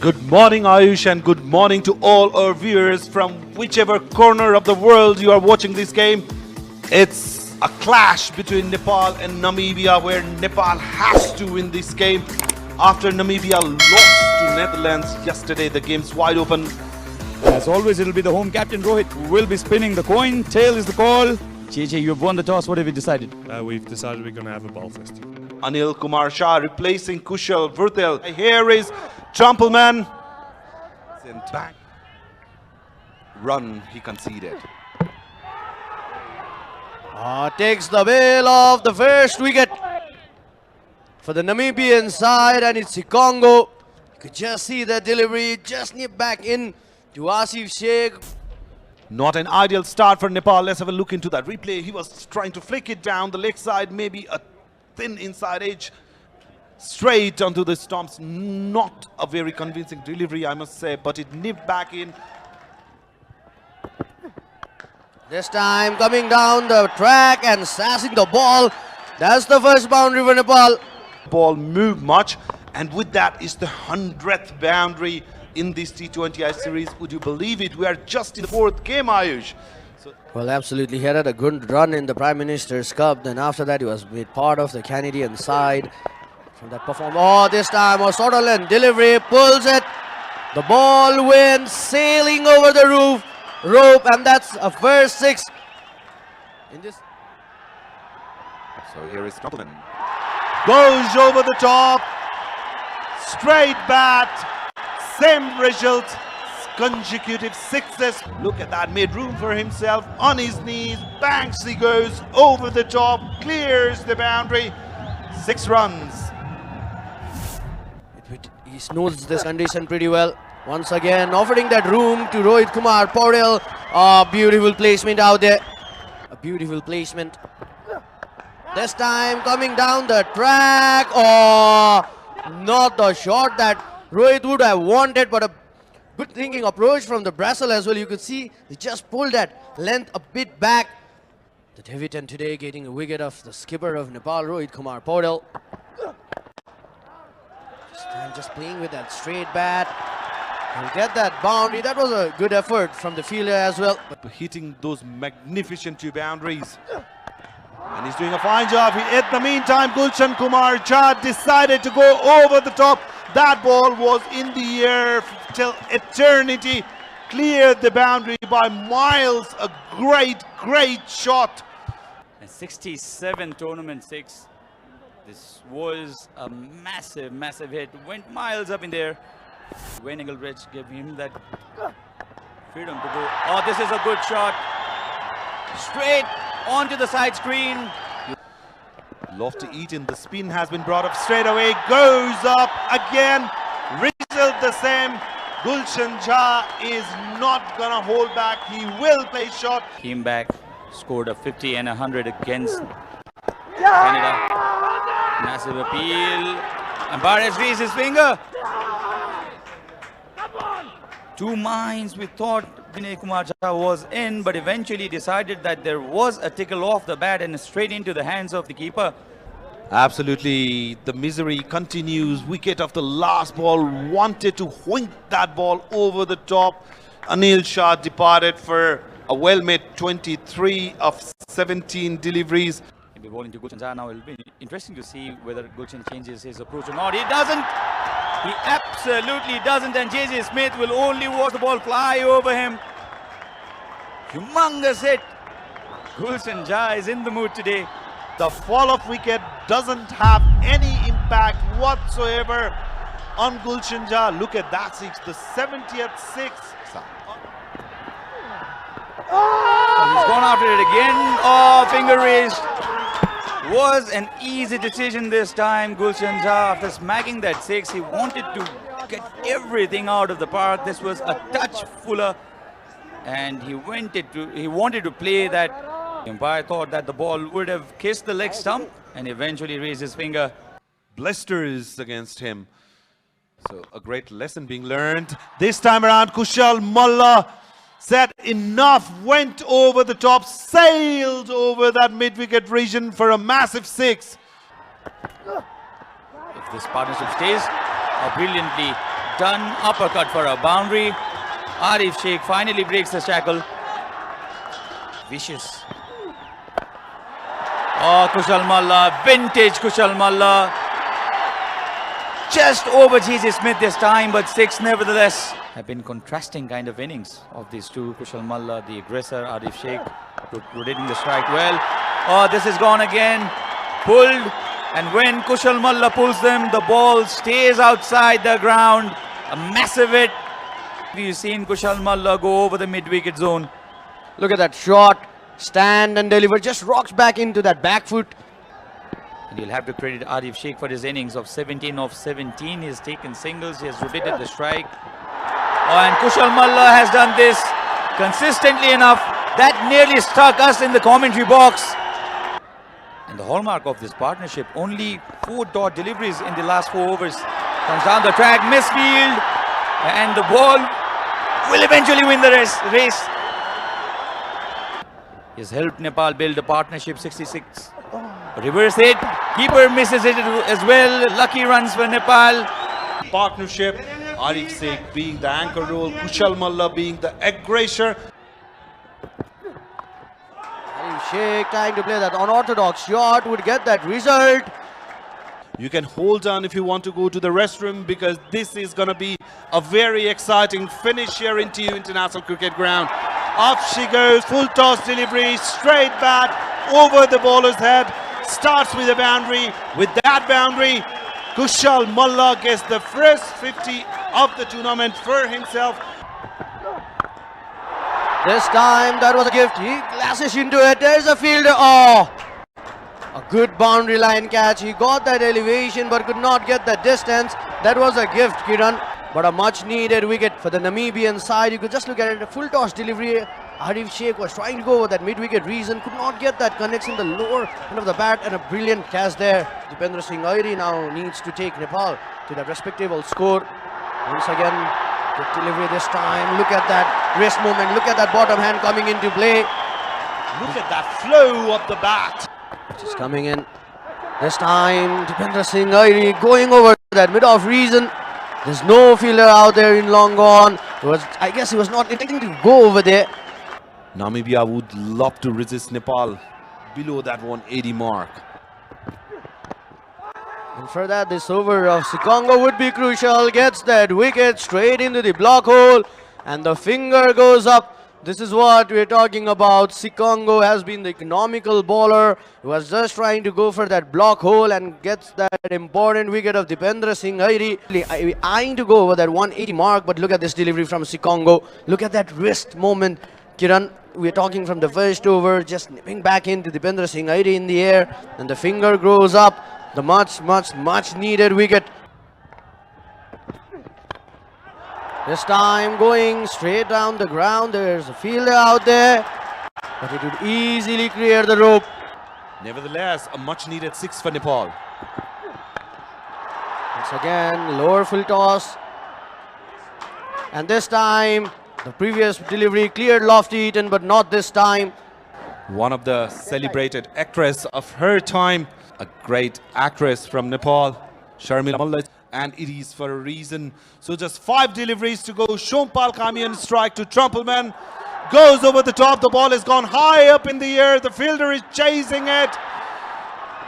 Good morning, Ayush, and good morning to all our viewers from whichever corner of the world you are watching this game. It's a clash between Nepal and Namibia, where Nepal has to win this game after Namibia lost to Netherlands yesterday. The game's wide open. As always, it'll be the home captain Rohit who will be spinning the coin. Tail is the call. JJ, you've won the toss. What have you decided? We've decided we're going to have a ball first. Anil Kumar Shah replacing Kushal Vurtel. Here is Trampelman. Sent back. Run he conceded. Takes the bail of the first wicket for the Namibian side, and it's Congo. You could just see the delivery, just nip back in to Asif Sheikh. Not an ideal start for Nepal. Let's have a look into that replay. He was trying to flick it down the leg side, maybe a thin inside edge, straight onto the stumps. Not a very convincing delivery, I must say, but it nipped back in. This time coming down the track and sassing the ball. That's the first boundary for Nepal. Ball moved much, and with that is the 100th boundary in this T20I series. Would you believe it? We are just in the 4th game, Ayush. Well, absolutely. He had a good run in the Prime Minister's Cup. Then after that, he was made part of the Canadian side. From that performance, this time was Sutherland delivery, pulls it. The ball went sailing over the rope, and that's a first 6 in this. So here is Trampelman. Goes over the top. Straight bat. Same result. Consecutive 6s. Look at that. Made room for himself on his knees. Banks he goes over the top. Clears the boundary. 6 runs. He knows this condition pretty well. Once again, offering that room to Rohit Kumar Paudel. Beautiful placement out there. A beautiful placement. This time coming down the track. Not the shot that Rohit would have wanted, but a good thinking approach from the Brazil as well. You could see he just pulled that length a bit back. The debutant today getting a wicket of the skipper of Nepal, Rohit Kumar Paudel. This time just playing with that straight bat. He'll get that boundary. That was a good effort from the fielder as well. But hitting those magnificent 2 boundaries. And he's doing a fine job. In the meantime, Gulshan Kumar Jha decided to go over the top. That ball was in the air till eternity. Cleared the boundary by miles. A great shot. A 67 tournament 6. This was a massive hit. Went miles up in there. Wayne Engelbrecht gave him that freedom to go. This is a good shot. Straight onto the side screen. Lofty Eaton, the spin has been brought up straight away. Goes up again. Result the same. Gulshan Jha is not gonna hold back. He will play shot. Came back, scored a 50 and 100 against Canada. Massive appeal. Umpire has raised his finger. 2 minds. We thought Vinay Kumar Jha was in, but eventually decided that there was a tickle off the bat and straight into the hands of the keeper. Absolutely, the misery continues. Wicket of the last ball, wanted to wink that ball over the top. Anil Shah departed for a well-made 23 of 17 deliveries. He'll be bowling to Gulshan Jha now. It'll be interesting to see whether Gulshan changes his approach or not. He doesn't. He absolutely doesn't, and JJ Smith will only watch the ball fly over him. Humongous hit. Gulshan Jha is in the mood today. The fall-off wicket doesn't have any impact whatsoever on Gulshan Jha. Look at that 6, the 70th 6. He's gone after it again. Finger raised. Was an easy decision this time. Gulshan Jha, after smacking that 6, he wanted to get everything out of the park. This was a touch fuller, and he wanted to play that. The umpire thought that the ball would have kissed the leg stump and eventually raised his finger. Blisters against him. So a great lesson being learned. This time around, Kushal Malla said enough, went over the top, sailed over that mid-wicket region for a massive 6. If this partnership stays, a brilliantly done. Uppercut for a boundary. Arif Sheikh finally breaks the shackle. Vicious. Oh, Kushal Malla, vintage Kushal Malla. Just over G.J. Smith this time, but 6 nevertheless. Have been contrasting kind of innings of these two. Kushal Malla, the aggressor, Arif Sheikh, rotating the strike well. Oh, this is gone again. Pulled. And when Kushal Malla pulls them, the ball stays outside the ground. A massive hit. We've seen Kushal Malla go over the mid-wicket zone. Look at that shot. Stand and deliver. Just rocks back into that back foot. And you'll have to credit Arif Sheikh for his innings of 17 of 17. He has taken singles. He has rotated the strike. Oh, and Kushal Malla has done this consistently enough. That nearly struck us in the commentary box. And the hallmark of this partnership, only 4 dot deliveries in the last 4 overs. Comes down the track, misfield, and the ball will eventually win the race. He has helped Nepal build a partnership. 66. Reverse hit. Keeper misses it as well. Lucky runs for Nepal. Partnership, Arif Sheikh being the anchor role, Kushal Malla being the aggressor. Arif Sheikh trying to play that unorthodox shot, would get that result. You can hold on if you want to go to the restroom, because this is going to be a very exciting finish here into International Cricket Ground. Off she goes, full toss delivery, straight bat over the bowler's head. Starts with a boundary. With that boundary, Kushal Malla gets the first 50 of the tournament for himself. This time that was a gift. He glasses into it. There's a fielder. Oh, a good boundary line catch. He got that elevation but could not get the distance. That was a gift, Kiran. But a much needed wicket for the Namibian side. You could just look at it. A full toss delivery. Arif Sheikh was trying to go over that mid-wicket reason. Could not get that connection. The lower end of the bat, and a brilliant catch there. Dipendra Singh Airi now needs to take Nepal to that respectable score. Once again, good delivery this time. Look at that wrist movement. Look at that bottom hand coming into play. Look at that flow of the bat. Just coming in. This time, Dipendra Singh Airi going over that mid-off reason. There's no fielder out there in long gone. I guess he was not intending to go over there. Namibia would love to resist Nepal below that 180 mark. And for that, this over of Sikongo would be crucial. Gets that wicket straight into the block hole, and the finger goes up. This is what we're talking about. Sikongo has been the economical bowler who was just trying to go for that block hole and gets that important wicket of Dipendra Singh Airi. Eyeing to go over that 180 mark, but look at this delivery from Sikongo. Look at that wrist moment, Kiran. We're talking from the first over, just nipping back into Dipendra Singh Airi in the air, and the finger grows up. The much needed wicket. This time going straight down the ground. There's a fielder out there, but it would easily clear the rope. Nevertheless, a much needed 6 for Nepal. Once again, lower full toss. And this time, the previous delivery cleared Lofty Eaton, but not this time. One of the celebrated actress of her time, a great actress from Nepal, Sharmila Mullah, and it is for a reason. So just 5 deliveries to go. Shompal Kamian strike to Trumpelman. Goes over the top. The ball has gone high up in the air. The fielder is chasing it.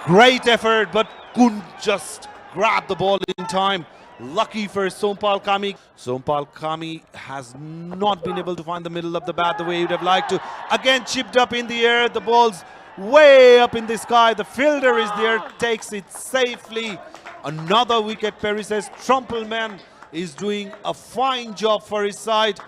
Great effort, but couldn't just grab the ball in time. Lucky for Sompal Kami. Sompal Kami has not been able to find the middle of the bat the way he would have liked to. Again chipped up in the air. The ball's way up in the sky. The fielder is there, takes it safely. Another wicket. Perry says Trumpelman is doing a fine job for his side.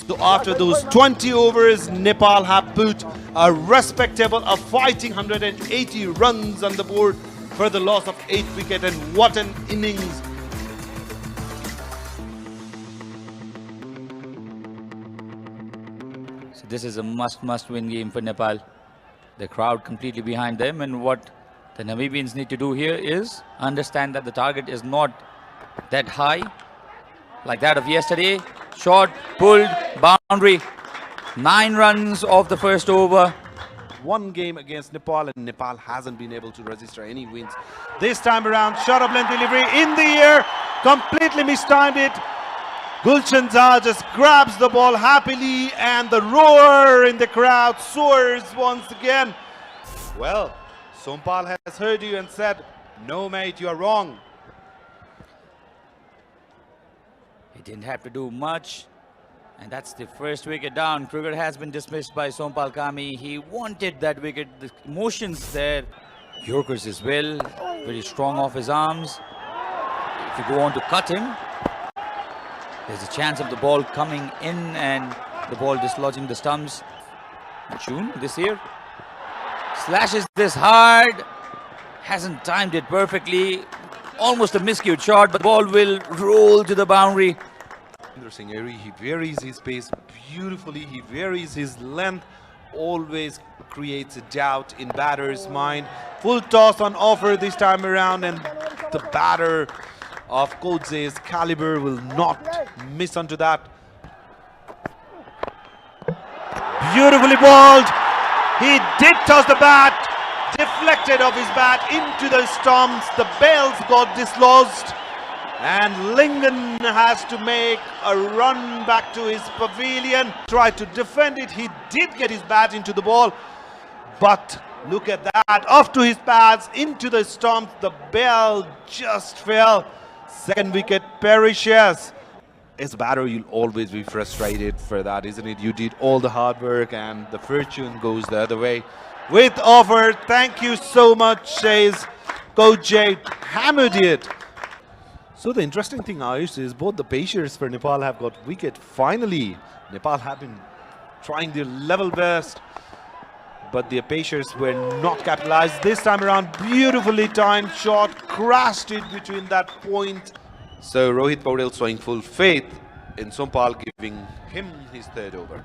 So after those 20 overs, Nepal have put a respectable, a fighting 180 runs on the board for the loss of 8 wicket, and what an innings. So this is a must win game for Nepal. The crowd completely behind them, and what the Namibians need to do here is understand that the target is not that high like that of yesterday. Shot, pulled, boundary. 9 runs off the first over. One game against Nepal, and Nepal hasn't been able to register any wins. This time around, shot of length delivery in the air. completely mistimed it. Gulshan Jha just grabs the ball happily, and the roar in the crowd soars once again. Well, Sompal has heard you and said, "No, mate, you are wrong." He didn't have to do much. And that's the first wicket down. Cricket has been dismissed by Sompal Kami. He wanted that wicket. The emotions there. Yorkers as well. Very strong off his arms. If you go on to cut him, there's a chance of the ball coming in and the ball dislodging the stumps. June this year. Slashes this hard. Hasn't timed it perfectly. Almost a miscued shot, but the ball will roll to the boundary. Singh Airy, he varies his pace beautifully, he varies his length, always creates a doubt in batter's mind. Full toss on offer this time around, and the batter of Kodze's caliber will not miss onto that. Beautifully bowled. He did toss the bat, deflected off his bat into the stumps. The bails got dislodged, and Lingen has to make a run back to his pavilion. Tried to defend it. He did get his bat into the ball, but look at that. Off to his pads, into the stumps. The bail just fell. Second wicket perishes. As a batter, you'll always be frustrated for that, isn't it? You did all the hard work and the fortune goes the other way. With offer, thank you so much, says Coach Jay. Hammered it. So the interesting thing, Ayush, is both the Pacers for Nepal have got wicket. Finally, Nepal have been trying their level best, but the Pacers were not capitalized. This time around, beautifully timed shot, crashed it between that point. So Rohit Paudel showing full faith in Sompal, giving him his third over.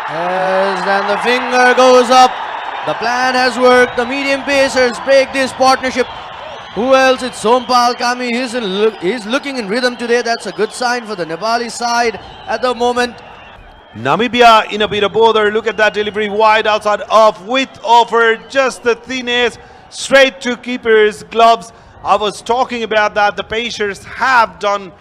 Yes, and the finger goes up. The plan has worked. The medium Pacers break this partnership. Who else? It's Sompal Kami. He's looking in rhythm today. That's a good sign for the Nepali side at the moment. Namibia in a bit of bother. Look at that delivery wide outside off with offer. Just the thinness straight to keeper's gloves. I was talking about that. The Pacers have done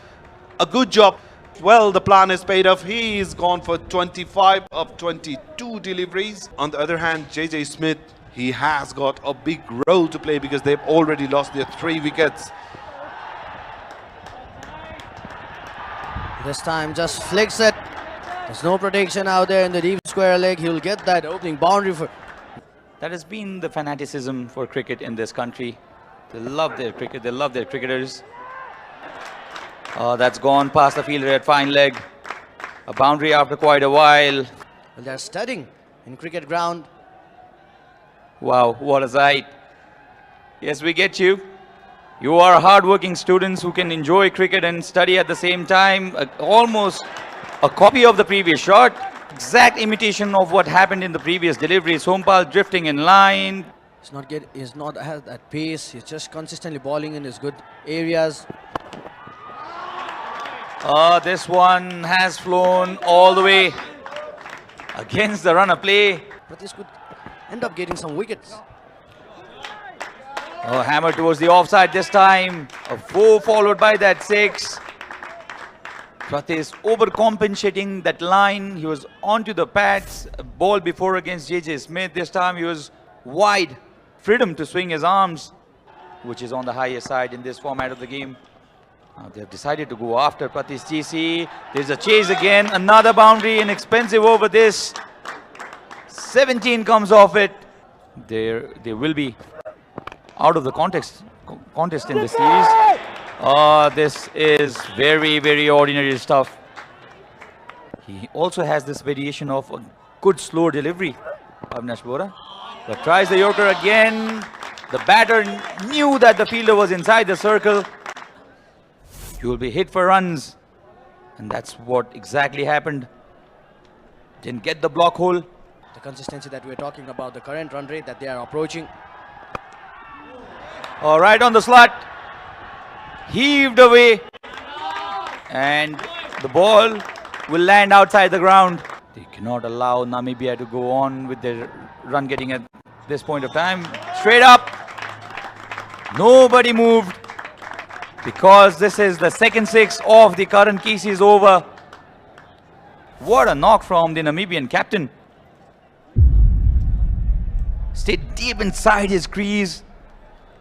a good job. Well, the plan is paid off. He's gone for 25 of 22 deliveries. On the other hand, JJ Smith, he has got a big role to play because they've already lost their 3 wickets. This time just flicks it. There's no protection out there in the deep square leg. He'll get that opening boundary for... That has been the fanaticism for cricket in this country. They love their cricket. They love their cricketers. Oh, that's gone past the fielder at fine leg. A boundary after quite a while. Well, they're studying in cricket ground. Wow, what a sight. Yes, we get you. You are hard-working students who can enjoy cricket and study at the same time. Almost a copy of the previous shot. Exact imitation of what happened in the previous delivery. Sompal drifting in line. He's not at that pace. He's just consistently bowling in his good areas. This one has flown all the way against the runner play. But this could end up getting some wickets. Oh, hammer towards the offside this time. A 4 followed by that 6. Pratis overcompensating that line. He was onto the pads. A ball before against JJ Smith. This time he was wide. Freedom to swing his arms, which is on the higher side in this format of the game. They've decided to go after Pratis GC. There's a chase again. Another boundary, an expensive over this. 17 comes off it. They will be out of the contest in this series. This is very, very ordinary stuff. He also has this variation of a good slow delivery, Avinash Bora. But tries the Yorker again. The batter knew that the fielder was inside the circle. He will be hit for runs. And that's what exactly happened. Didn't get the block hole. The consistency that we're talking about, the current run rate that they are approaching. All right, on the slot. Heaved away. And the ball will land outside the ground. They cannot allow Namibia to go on with their run getting at this point of time. Straight up. Nobody moved because this is the second six of the current Casey's over. What a knock from the Namibian captain. Stayed deep inside his crease.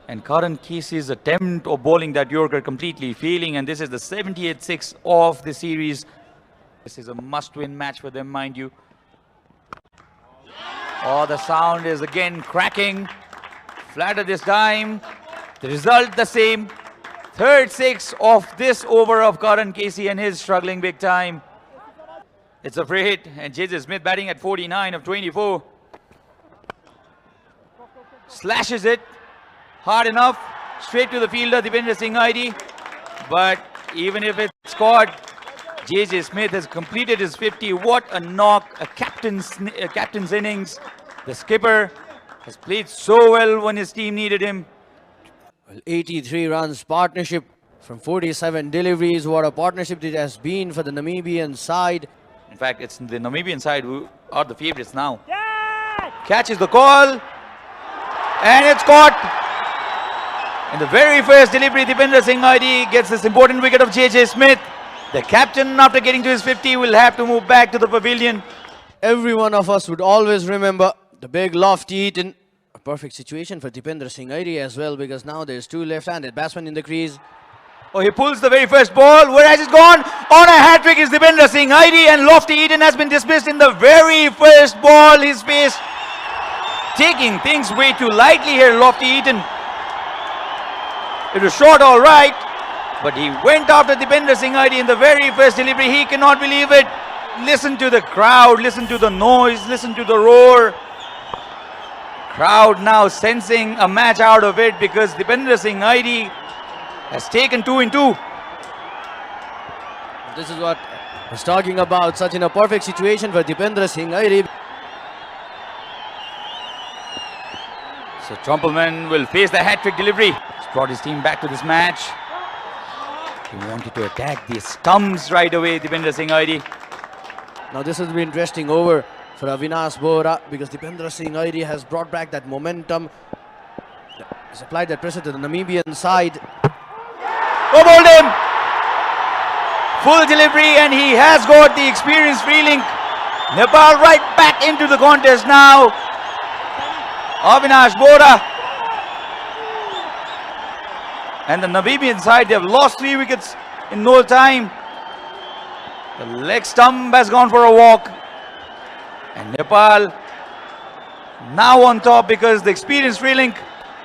And Karan Casey's attempt of bowling that Yorker completely failing. And this is the 78th six of the series. This is a must-win match for them, mind you. Oh, the sound is again cracking. Flatter this time. The result the same. Third six of this over of Karan Casey, and he's struggling big time. It's a free hit, and J.J. Smith batting at 49 of 24. Slashes it. Hard enough. Straight to the fielder, Dipendra Singh ID. But even if it's caught, J.J. Smith has completed his 50. What a knock, a captain's innings. The skipper has played so well when his team needed him. Well, 83 runs partnership from 47 deliveries. What a partnership it has been for the Namibian side. In fact, it's the Namibian side who are the favorites now. Catches the call. And it's caught. In the very first delivery, Dipendra Singh ID gets this important wicket of J.J. Smith. The captain, after getting to his 50, will have to move back to the pavilion. Every one of us would always remember the big lofty Eaton. A perfect situation for Dipendra Singh ID as well, because now there's two left-handed batsmen in the crease. Oh, he pulls the very first ball. Where has it gone? On a hat-trick is Dipendra Singh ID, and Lofty Eaton has been dismissed in the very first ball. His face taking things way too lightly here, Lofty Eaton. It was short all right, but he went after Dipendra Singh ID in the very first delivery. He cannot believe it. Listen to the crowd, listen to the noise, listen to the roar. Crowd now sensing a match out of it because Dipendra Singh ID has taken 2 in 2. This is what I was talking about. Such in a perfect situation for Dipendra Singh ID. So Trumpelman will face the hat-trick delivery. He's brought his team back to this match. He wanted to attack the stumps right away, Dipendra Singh ID. Now this has been interesting over for Avinash Bohra, because Dipendra Singh ID has brought back that momentum. He's applied that pressure to the Namibian side. Oh, bowled him! Full delivery, and he has got the experienced feeling. Nepal right back into the contest now. Avinash Bohra. And the Namibian side, they have lost 3 wickets in no time. The leg stump has gone for a walk. And Nepal now on top because the experienced Freelink,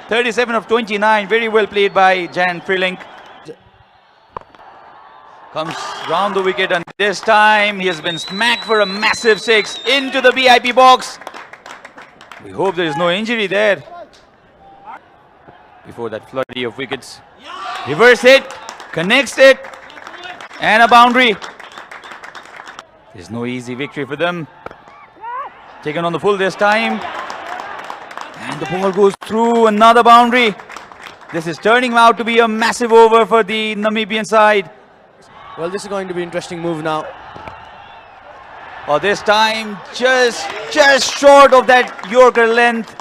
37 of 29, very well played by Jan Freelink. Comes round the wicket, and this time he has been smacked for a massive 6 into the VIP box. We hope there is no injury there. Before that flurry of wickets. Reverse hit, connects it, and a boundary. There's no easy victory for them. Taken on the full this time. And the ball goes through, another boundary. This is turning out to be a massive over for the Namibian side. Well, this is going to be an interesting move now. Oh, this time just short of that Yorker length.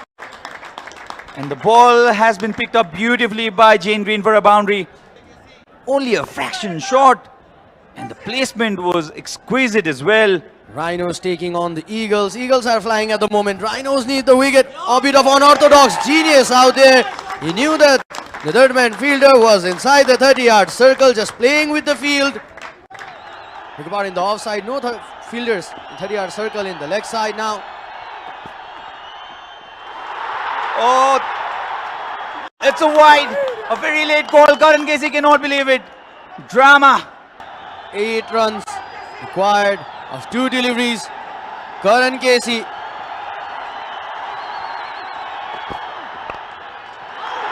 And the ball has been picked up beautifully by Jane Green for a boundary. Only a fraction short. And the placement was exquisite as well. Rhinos taking on the Eagles. Eagles are flying at the moment. Rhinos need the wicket. A bit of unorthodox genius out there. He knew that the third man fielder was inside the 30-yard circle, just playing with the field. Look about in the offside. No fielders in 30-yard circle in the leg side now. Oh, it's a wide. A very late call. Karan Casey cannot believe it. Drama. 8 runs required of 2 deliveries. Karan Casey.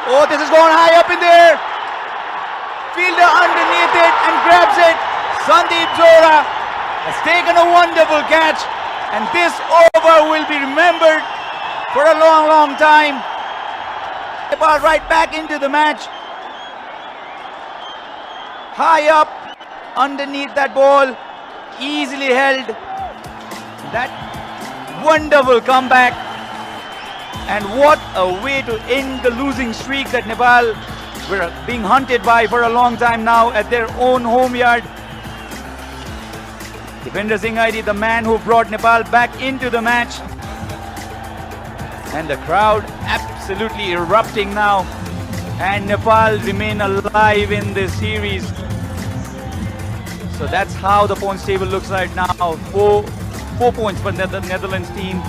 Oh, this is going high up in there. Fielder underneath it and grabs it. Sandeep Zora has taken a wonderful catch. And this over will be remembered for a long, long time. Nepal right back into the match. High up underneath that ball. Easily held. That wonderful comeback. And what a way to end the losing streak that Nepal were being hunted by for a long time now at their own home yard. Defender Singhai, the man who brought Nepal back into the match. And the crowd absolutely erupting now. And Nepal remain alive in this series. So that's how the points table looks like now. 4 points for the Netherlands team.